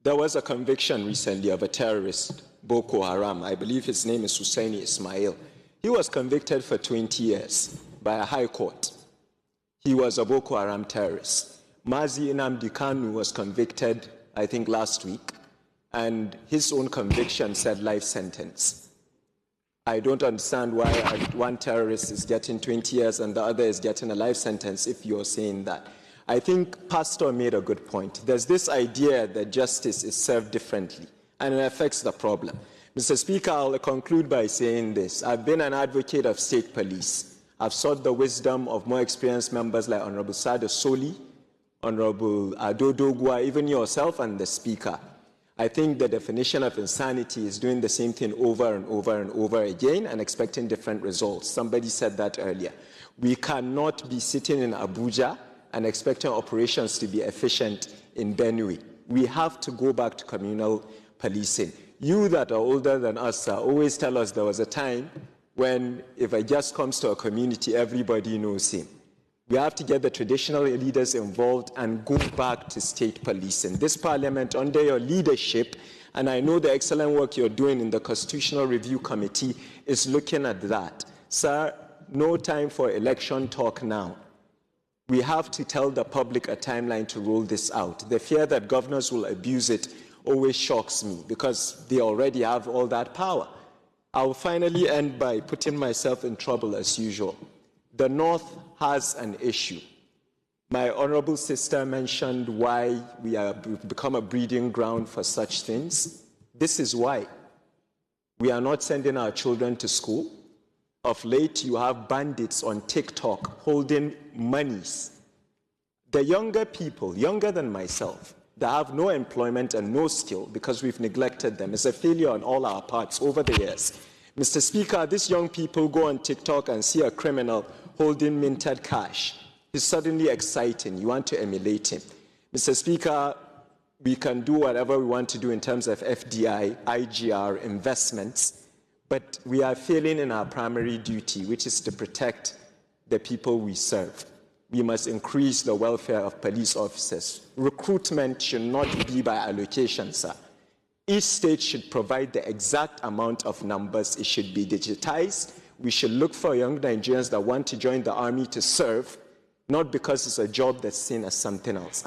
There was a conviction recently of a terrorist, Boko Haram. I believe his name is Hussaini Isma'il. He was convicted for 20 years by a high court. He was a Boko Haram terrorist. Nnamdi Kanu was convicted, I think, last week, and his own conviction said life sentence. I don't understand why one terrorist is getting 20 years and the other is getting a life sentence if you're saying that. I think Pastor made a good point. There's this idea that justice is served differently, and it affects the problem. Mr. Speaker, I'll conclude by saying this. I've been an advocate of state police. I've sought the wisdom of more experienced members like Honourable Sada Soli, Honourable Adodogwa, even yourself and the Speaker. I think the definition of insanity is doing the same thing over and over and over again and expecting different results. Somebody said that earlier. We cannot be sitting in Abuja and expecting operations to be efficient in Benue. We have to go back to communal policing. You that are older than us always tell us there was a time when if a guest comes to a community, everybody knows him. We have to get the traditional leaders involved and go back to state policing. This parliament, under your leadership, and I know the excellent work you're doing in the Constitutional Review Committee, is looking at that. Sir, no time for election talk now. We have to tell the public a timeline to roll this out. The fear that governors will abuse it always shocks me because they already have all that power. I'll finally end by putting myself in trouble as usual. The North has an issue. My honourable sister mentioned why we have become a breeding ground for such things. This is why. We are not sending our children to school. Of late, you have bandits on TikTok holding monies. The younger people, younger than myself, that have no employment and no skill because we've neglected them. It's a failure on all our parts over the years. Mr. Speaker, these young people go on TikTok and see a criminal holding minted cash. It's suddenly exciting. You want to emulate him. Mr. Speaker, we can do whatever we want to do in terms of FDI, IGR, investments, but we are failing in our primary duty, which is to protect the people we serve. We must increase the welfare of police officers. Recruitment should not be by allocation, sir. Each state should provide the exact amount of numbers. It should be digitized. We should look for young Nigerians that want to join the army to serve, not because it's a job that's seen as something else.